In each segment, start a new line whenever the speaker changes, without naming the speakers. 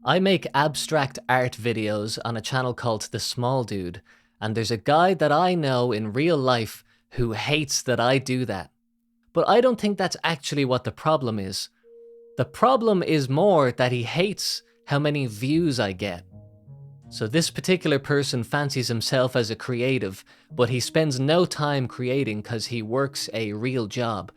I make abstract art videos on a channel called The Small Dude, and there's a guy that I know in real life who hates that I do that. But I don't think that's actually what the problem is. The problem is more that he hates how many views I get. So this particular person fancies himself as a creative, but he spends no time creating because he works a real job.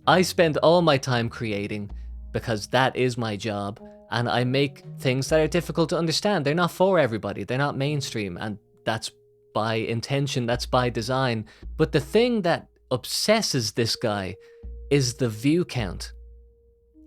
I spend all my time creating because that is my job, and I make things that are difficult to understand. They're not for everybody, they're not mainstream, and that's by intention, that's by design. But the thing that obsesses this guy is the view count.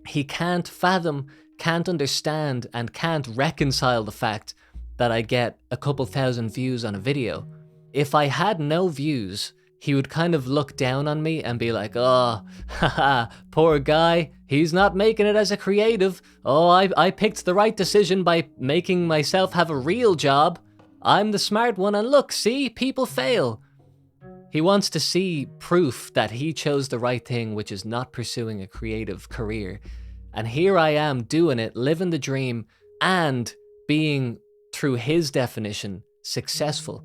He can't fathom, can't understand, and can't reconcile the fact that I get a couple thousand views on a video. If I had no views, he would kind of look down on me and be like, oh, haha, poor guy, he's not making it as a creative. Oh, I picked the right decision by making myself have a real job. I'm the smart one, and look, see, people fail. He wants to see proof that he chose the right thing, which is not pursuing a creative career. And here I am doing it, living the dream, and being, through his definition, successful.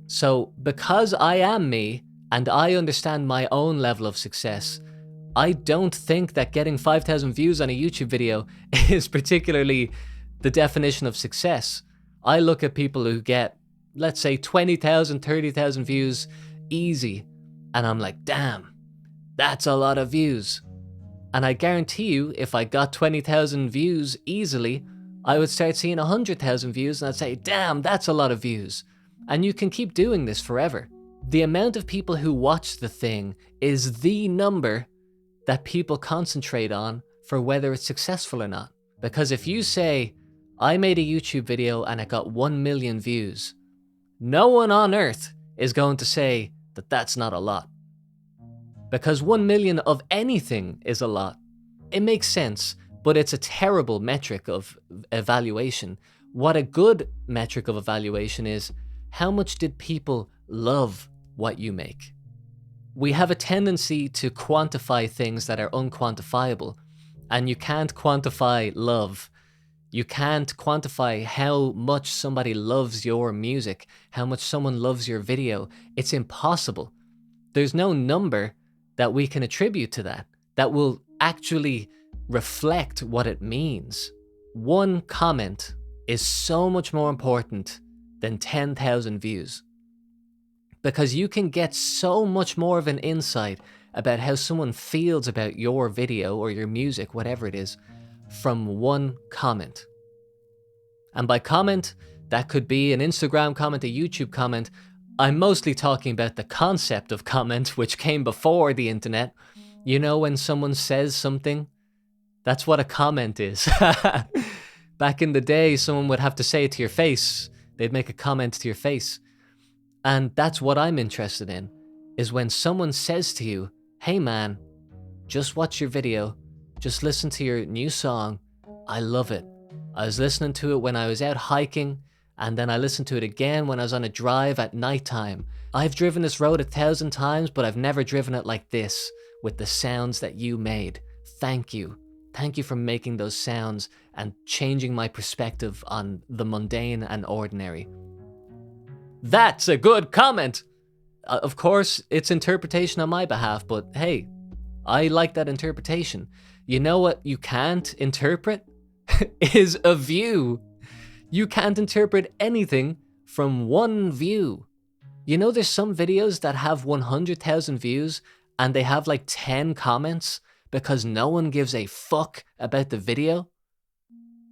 So because I am me, and I understand my own level of success, I don't think that getting 5,000 views on a YouTube video is particularly the definition of success. I look at people who get, let's say, 20,000, 30,000 views easy, and I'm like, damn, that's a lot of views. And I guarantee you, if I got 20,000 views easily, I would start seeing 100,000 views and I'd say, damn, that's a lot of views. And you can keep doing this forever. The amount of people who watch the thing is the number that people concentrate on for whether it's successful or not. Because if you say, I made a YouTube video and it got 1 million views, no one on earth is going to say that that's not a lot. Because 1 million of anything is a lot. It makes sense, but it's a terrible metric of evaluation. What a good metric of evaluation is, how much did people love what you make? We have a tendency to quantify things that are unquantifiable, and you can't quantify love. You can't quantify how much somebody loves your music, how much someone loves your video. It's impossible. There's no number that we can attribute to that will actually reflect what it means. One comment is so much more important than 10,000 views. Because you can get so much more of an insight about how someone feels about your video or your music, whatever it is, from one comment. And by comment, that could be an Instagram comment, a YouTube comment. I'm mostly talking about the concept of comment, which came before the internet. You know, when someone says something, that's what a comment is. Back in the day, someone would have to say it to your face. They'd make a comment to your face. And that's what I'm interested in, is when someone says to you, hey man, just watch your video, just listen to your new song, I love it. I was listening to it when I was out hiking, and then I listened to it again when I was on a drive at nighttime. I've driven this road 1,000 times, but I've never driven it like this, with the sounds that you made. Thank you. Thank you for making those sounds and changing my perspective on the mundane and ordinary. That's a good comment! Of course, it's interpretation on my behalf, but hey, I like that interpretation. You know what you can't interpret? Is a view. You can't interpret anything from one view. You know, there's some videos that have 100,000 views and they have like 10 comments because no one gives a fuck about the video.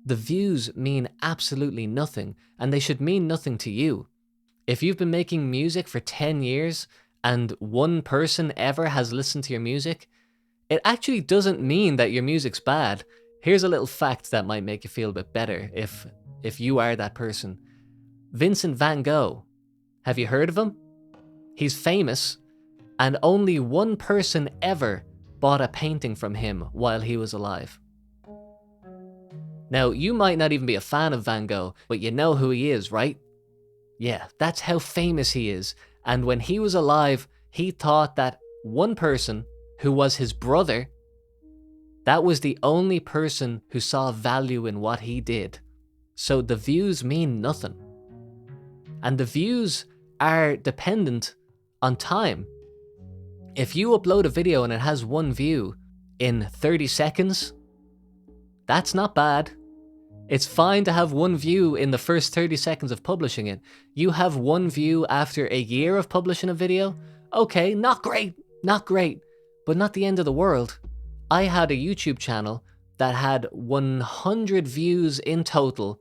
The views mean absolutely nothing, and they should mean nothing to you. If you've been making music for 10 years and one person ever has listened to your music, it actually doesn't mean that your music's bad. Here's a little fact that might make you feel a bit better if you are that person. Vincent van Gogh. Have you heard of him? He's famous, and only one person ever bought a painting from him while he was alive. Now, you might not even be a fan of Van Gogh, but you know who he is, right? Yeah, that's how famous he is. And when he was alive, he thought that one person, who was his brother, That was the only person who saw value in what he did. So the views mean nothing. And the views are dependent on time. If you upload a video and it has 1 view in 30 seconds, that's not bad. It's fine to have 1 view in the first 30 seconds of publishing it. You have 1 view after a year of publishing a video? Okay, not great, but not the end of the world. I had a YouTube channel that had 100 views in total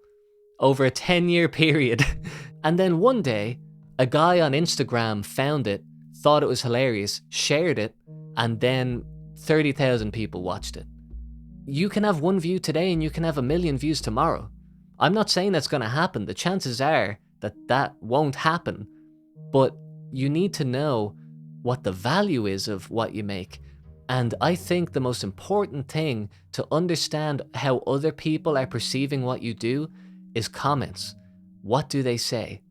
over a 10-year period. And then one day, a guy on Instagram found it, thought it was hilarious, shared it, and then 30,000 people watched it. You can have 1 view today and you can have 1 million views tomorrow. I'm not saying that's going to happen. The chances are that that won't happen. But you need to know what the value is of what you make. And I think the most important thing to understand how other people are perceiving what you do is comments. What do they say?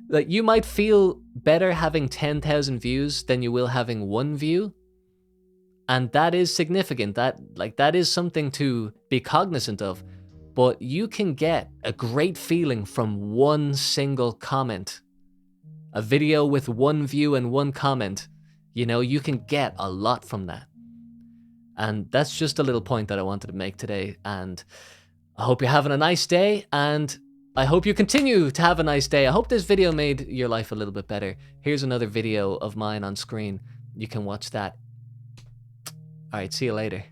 Like, you might feel better having 10,000 views than you will having 1 view. And that is significant. That is something to be cognizant of. But you can get a great feeling from 1 single comment. A video with 1 view and 1 comment. You know, you can get a lot from that. And that's just a little point that I wanted to make today. And I hope you're having a nice day, and I hope you continue to have a nice day. I hope this video made your life a little bit better. Here's another video of mine on screen. You can watch that. Alright, see you later.